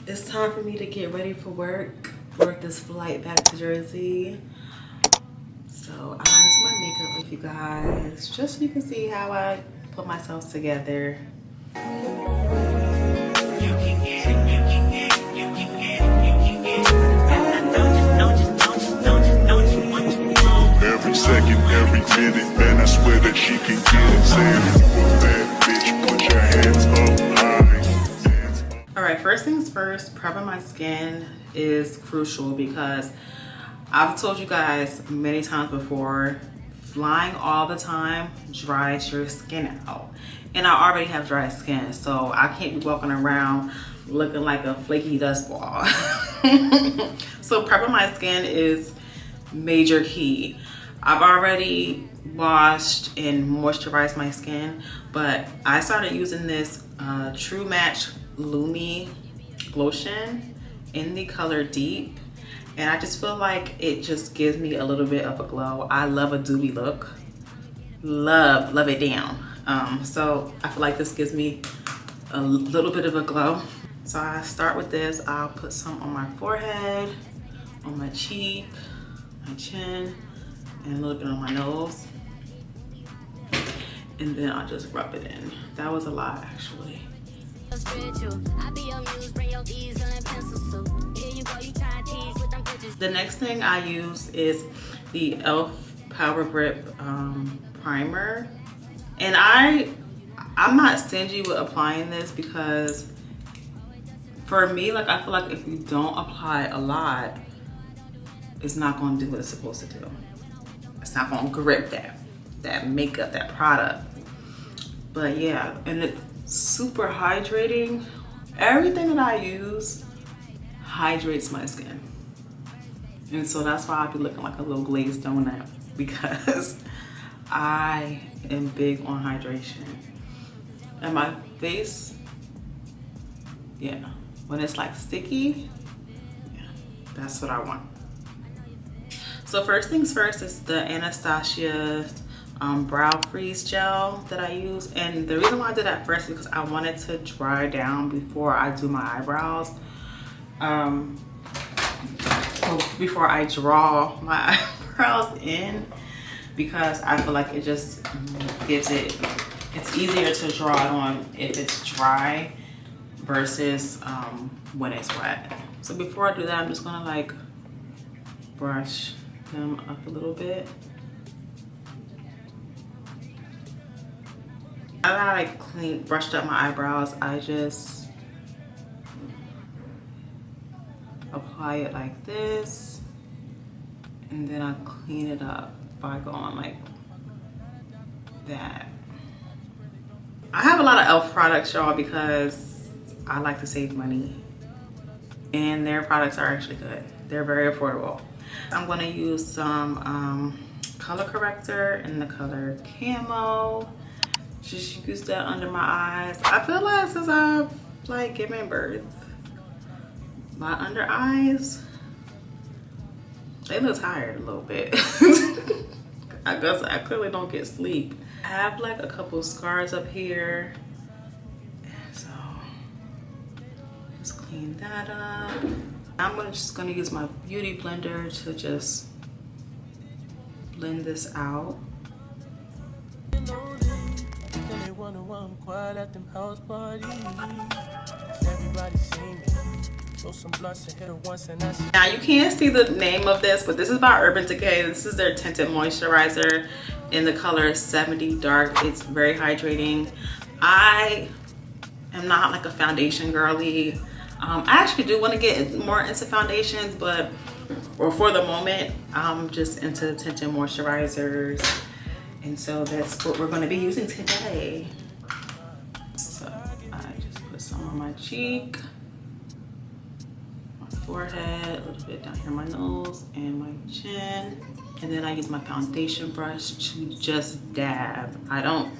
It's time for me to get ready for work. Work this flight back to Jersey. So I'm doing my makeup with you guys, just so you can see how I put myself together. Every second, every minute, man, I swear that she can get it. Saying you a bad bitch, put your hands up high. All right, first things first, prepping my skin is crucial because I've told you guys many times before, flying all the time dries your skin out. And I already have dry skin, so I can't be walking around looking like a flaky dust ball. So prepping my skin is major key. I've already washed and moisturized my skin, but I started using this True Match Lumi lotion in the color Deep, and I just feel like it just gives me a little bit of a glow. I love a dewy look, love it down. So I feel like this gives me a little bit of a glow. So I start with this. I'll put some on my forehead, on my cheek, my chin, and a little bit on my nose, and then I'll just rub it in. That was a lot, actually. The next thing I use is the e.l.f. Power Grip primer, and I'm not stingy with applying this because for me, like, I feel like if you don't apply a lot, it's not going to do what it's supposed to do. It's not going to grip that makeup, that product. But yeah, and it's super hydrating. Everything that I use hydrates my skin. And so that's why I be looking like a little glazed donut, because I am big on hydration. And my face, yeah, when it's like sticky, yeah, that's what I want. So first things first is the Anastasia brow freeze gel that I use, and the reason why I did that first is because I wanted to dry down before I do my eyebrows, before I draw my eyebrows in, because I feel like it just gives it's easier to draw it on if it's dry versus when it's wet. So before I do that, I'm just gonna like brush them up a little bit. Now that I like brushed up my eyebrows, I just apply it like this, and then I clean it up by going like that. I have a lot of e.l.f. products, y'all, because I like to save money, and their products are actually good. They're very affordable. I'm gonna use some color corrector in the color Camo. Just use that under my eyes. I feel like since I've like given birth, my under eyes, they look tired a little bit. I guess I clearly don't get sleep. I have like a couple scars up here, so just clean that up. I'm just gonna use my beauty blender to just blend this out. Now you can't see the name of this, but this is by Urban Decay. This is their tinted moisturizer in the color 70 Dark. It's very hydrating. I am not like a foundation girly. I actually do want to get more into foundations, but for the moment, I'm just into tinted moisturizers. And so that's what we're going to be using today. So I just put some on my cheek, my forehead, a little bit down here, my nose, and my chin. And then I use my foundation brush to just dab. I don't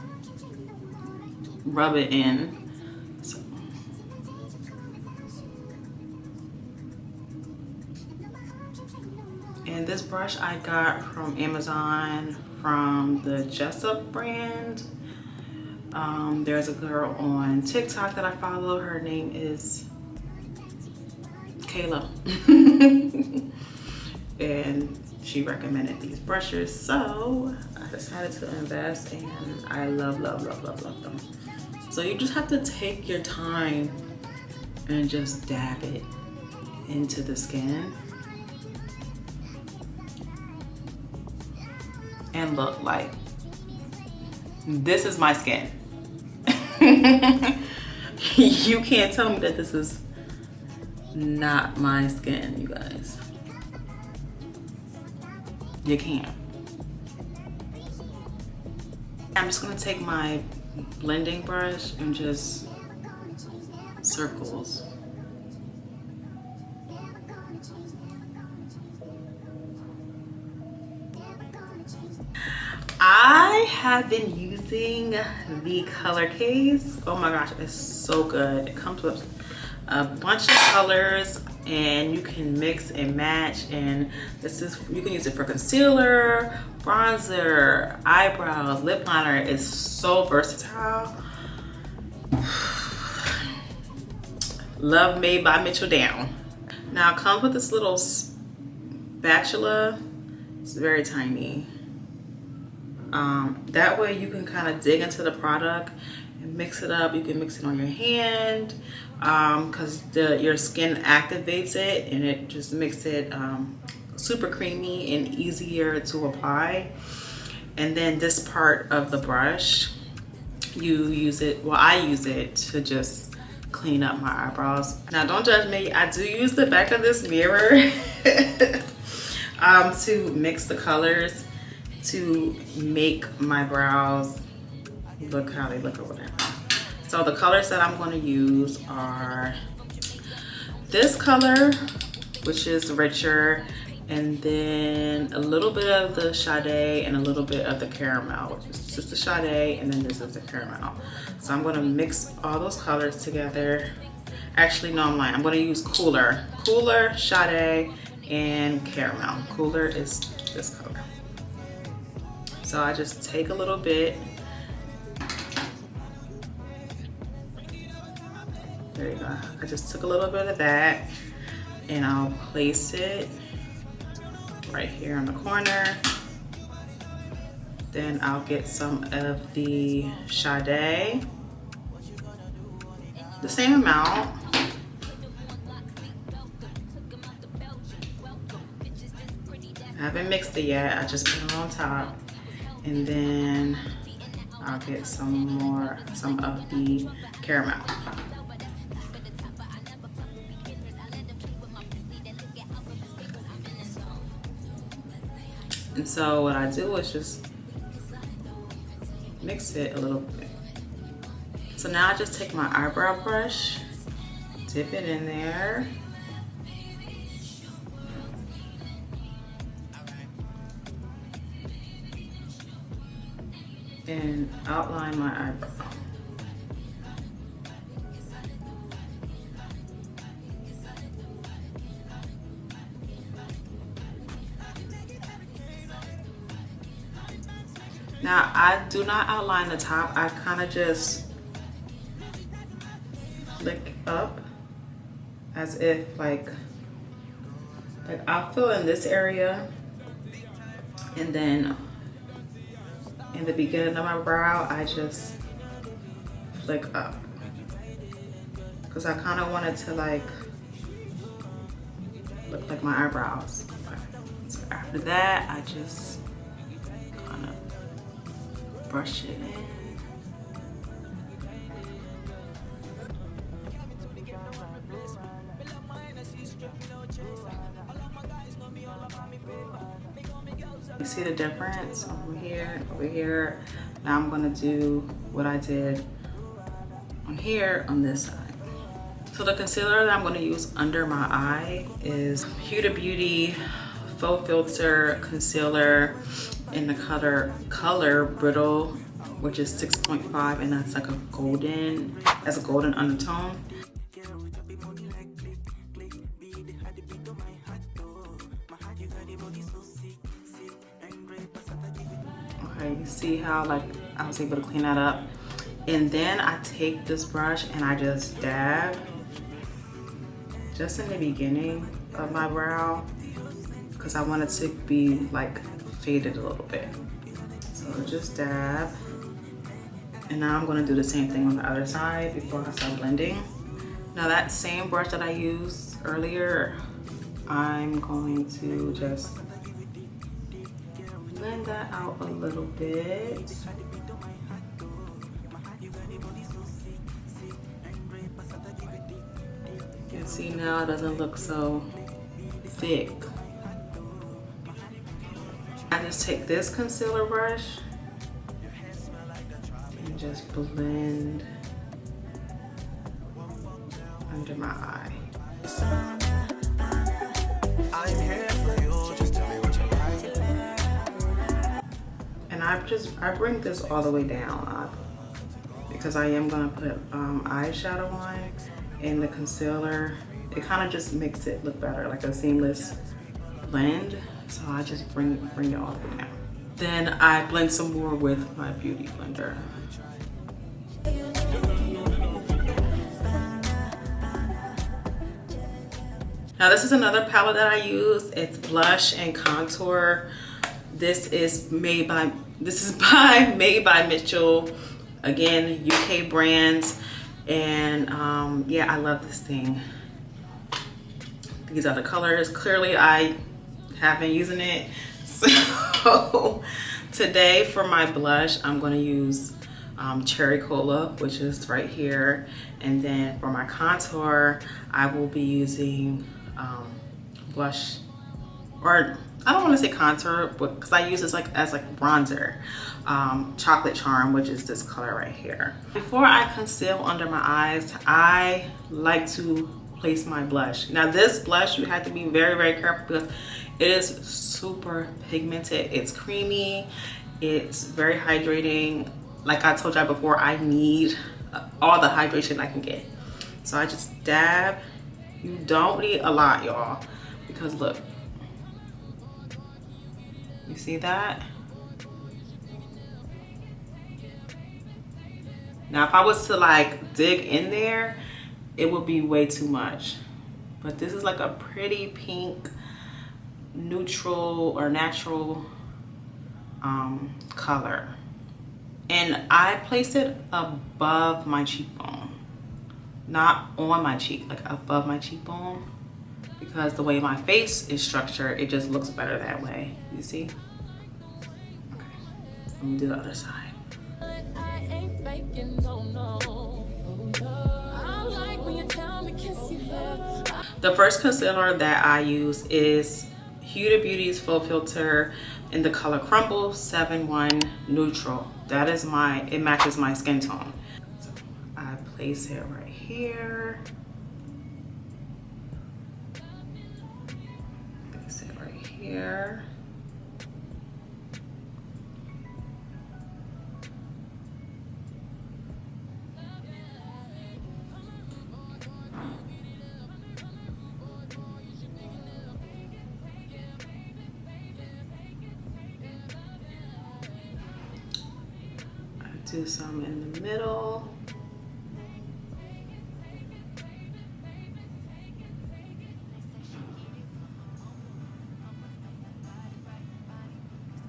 rub it in. So. And this brush I got from Amazon, from the Jessup brand. There's a girl on TikTok that I follow. Her name is Kayla. And she recommended these brushes, so I decided to invest, and I love them. So you just have to take your time and just dab it into the skin. And look, like, this is my skin. You can't tell me that this is not my skin, you guys. You can't. I'm just gonna take my blending brush and just circles. I have been using the color case. Oh my gosh, it's so good. It comes with a bunch of colors and you can mix and match, and you can use it for concealer, bronzer, eyebrows, lip liner. It's so versatile. Love Made by Mitchell Down. Now it comes with this little spatula. It's very tiny. That way you can kind of dig into the product and mix it up. You can mix it on your hand because your skin activates it, and it just makes it super creamy and easier to apply. And then this part of the brush, you use it, well, I use it to just clean up my eyebrows. Now don't judge me, I do use the back of this mirror to mix the colors to make my brows look how they look or whatever. So the colors that I'm going to use are this color, which is richer, and then a little bit of the Sade and a little bit of the caramel, which is just the Sade, and then this is the caramel. So I'm going to mix all those colors together. Actually, no, I'm lying. I'm going to use Cooler, Sade, and caramel. Cooler is this color. So I just take a little bit. There you go. I just took a little bit of that and I'll place it right here in the corner. Then I'll get some of the Sade, the same amount. I haven't mixed it yet. I just put it on top. And then I'll get some of the caramel. And so what I do is just mix it a little bit. So now I just take my eyebrow brush, dip it in there. And outline my eyebrow. Now I do not outline the top. I kind of just flick up as if like I'll fill in this area, and then in the beginning of my brow, I just flick up because I kind of wanted to like look like my eyebrows. So after that, I just kind of brush it in. You see the difference over here. Now I'm gonna do what I did on here on this side. So the concealer that I'm gonna use under my eye is Huda Beauty Faux Filter Concealer in the color Brittle, which is 6.5, and that's like a golden, has a golden undertone. Okay, you see how like I was able to clean that up. And then I take this brush and I just dab just in the beginning of my brow because I want it to be like faded a little bit. So just dab. And now I'm gonna do the same thing on the other side before I start blending. Now that same brush that I used earlier, I'm going to just blend that out a little bit. You can see now it doesn't look so thick. I just take this concealer brush and just blend under my eye. And I bring this all the way down because I am gonna put eyeshadow on, and the concealer, it kind of just makes it look better, like a seamless blend. So I just bring it all the way down. Then I blend some more with my beauty blender. Now this is another palette that I use. It's blush and contour. This is made by Made by Mitchell. Again, UK brands. And yeah, I love this thing. These are the colors. Clearly I have been using it. So today for my blush, I'm gonna use Cherry Cola, which is right here. And then for my contour, I will be using blush, or I don't want to say contour, but because I use this as bronzer, Chocolate Charm, which is this color right here. Before I conceal under my eyes, I like to place my blush. Now this blush, you have to be very, very careful because it is super pigmented. It's creamy, it's very hydrating. Like I told y'all before, I need all the hydration I can get. So I just dab. You don't need a lot, y'all, because look, you see that? Now if I was to like dig in there, it would be way too much. But this is like a pretty pink, neutral or natural color. And I place it above my cheekbone, not on my cheek, like above my cheekbone, because the way my face is structured, it just looks better that way. You see? Okay, let me do the other side. The first concealer that I use is Huda Beauty's Full Filter in the color Crumble 7-1 Neutral. That is it matches my skin tone. So I place it right here. Place it right here. Do some in the middle.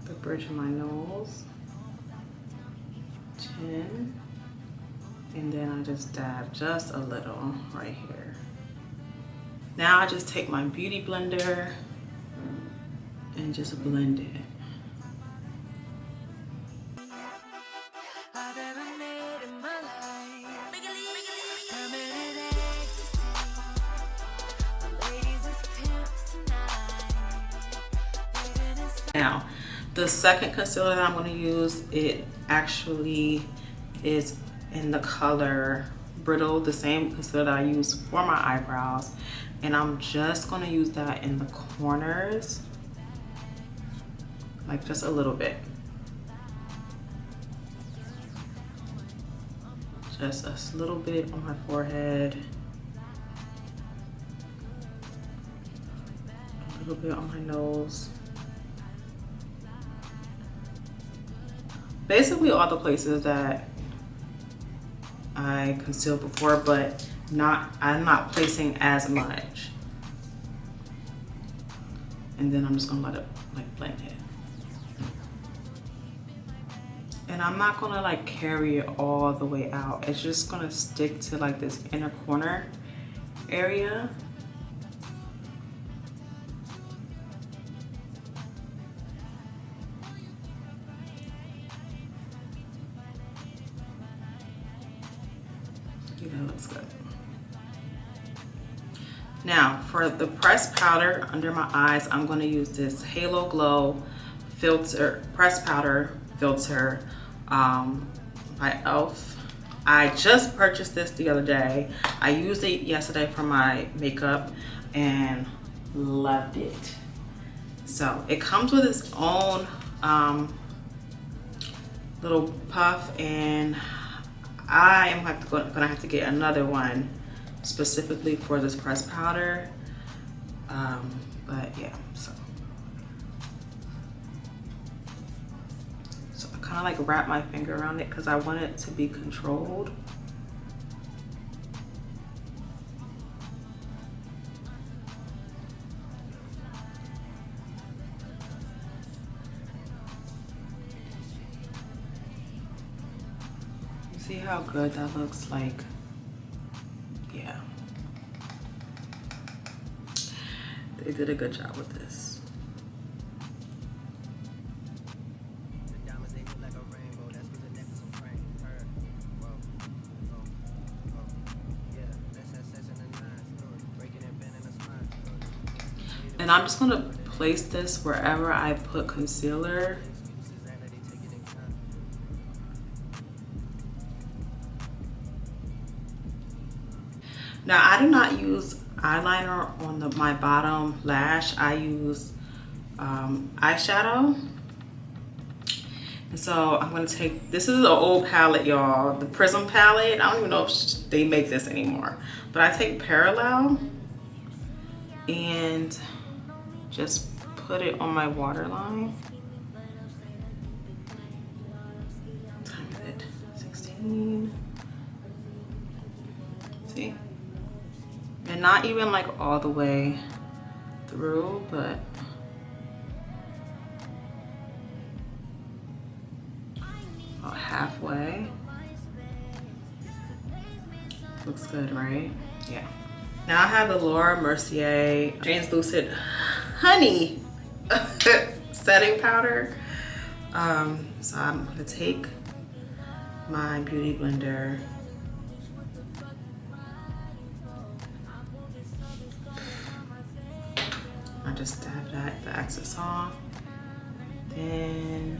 The bridge of my nose, chin, and then I just dab just a little right here. Now I just take my beauty blender and just blend it. Now, the second concealer that I'm going to use, it actually is in the color Brittle, the same concealer that I use for my eyebrows. And I'm just going to use that in the corners, like just a little bit. Just a little bit on my forehead, a little bit on my nose. Basically all the places that I concealed before, but I'm not placing as much. And then I'm just gonna let it like blend it. And I'm not gonna like carry it all the way out. It's just gonna stick to like this inner corner area. That looks good. Now for the pressed powder under my eyes, I'm going to use this Halo Glow filter, pressed powder filter by e.l.f. I just purchased this the other day. I used it yesterday for my makeup and loved it. So it comes with its own little puff, and I am gonna have to get another one specifically for this pressed powder. But yeah, so I kind of like wrap my finger around it because I want it to be controlled. See how good that looks? Like, yeah. They did a good job with this. And I'm just gonna place this wherever I put concealer. Now, I do not use eyeliner on my bottom lash. I use eyeshadow. And so I'm gonna take, this is an old palette, y'all, the Prism palette. I don't even know if they make this anymore. But I take Parallel and just put it on my waterline. What time is it? 16. See? And not even like all the way through, but about halfway. Looks good, right? Yeah. Now I have the Laura Mercier Translucent Honey setting powder. So I'm gonna take my beauty blender. I just dab that, the excess off. Then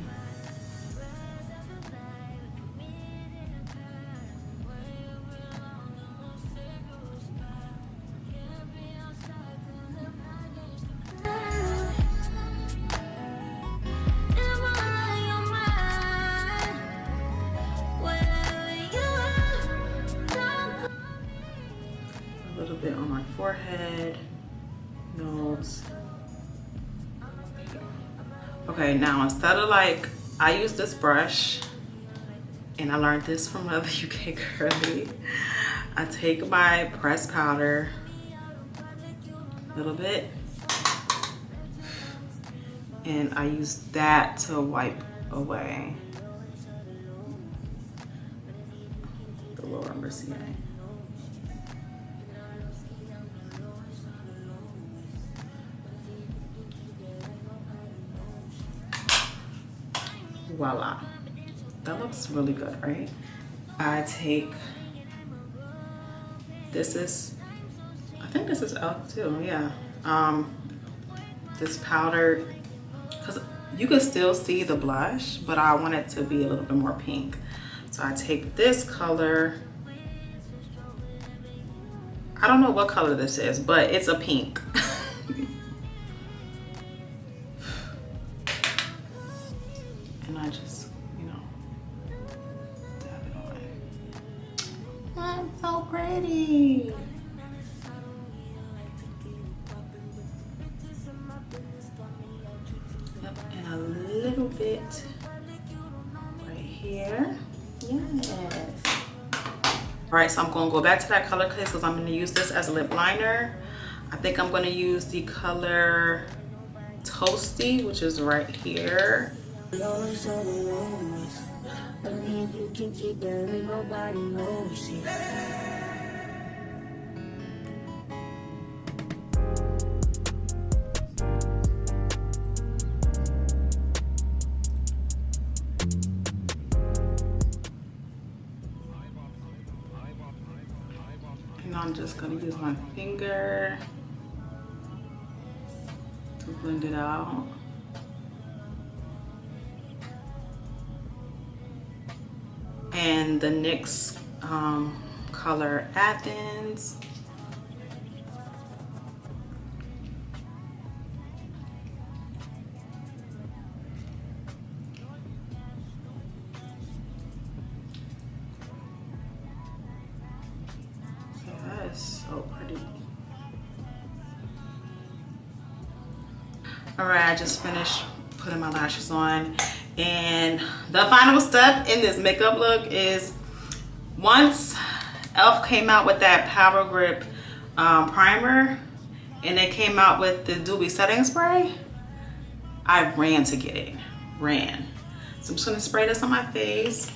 a little bit on my forehead, nose. Okay, now instead of like, I use this brush, and I learned this from another UK girly. I take my pressed powder, a little bit, and I use that to wipe away the Laura Mercier. Voila. That looks really good, right? I take, this is, I think this is e.l.f. too, yeah. This powder, because you can still see the blush, but I want it to be a little bit more pink. So I take this color, I don't know what color this is, but it's a pink. And I just, you know, dab it on. That's so pretty. Yep, and a little bit right here. Yes. All right, so I'm gonna go back to that color case because I'm gonna use this as a lip liner. I think I'm gonna use the color Toasty, which is right here. And I'm just gonna use my finger to blend it out. And the NYX color Athens. That is so pretty. All right, I just finished putting my lashes on, and the final step in this makeup look is once e.l.f. came out with that Power Grip primer and they came out with the Dewy setting spray, I ran to get it, ran. So I'm just gonna spray this on my face.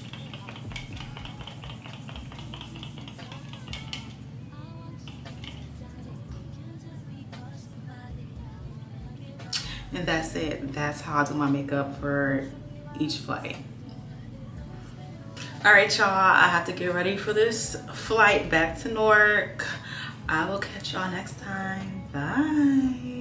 And that's it. That's how I do my makeup for each flight. All right, y'all, I have to get ready for this flight back to Newark. I will catch y'all next time. Bye.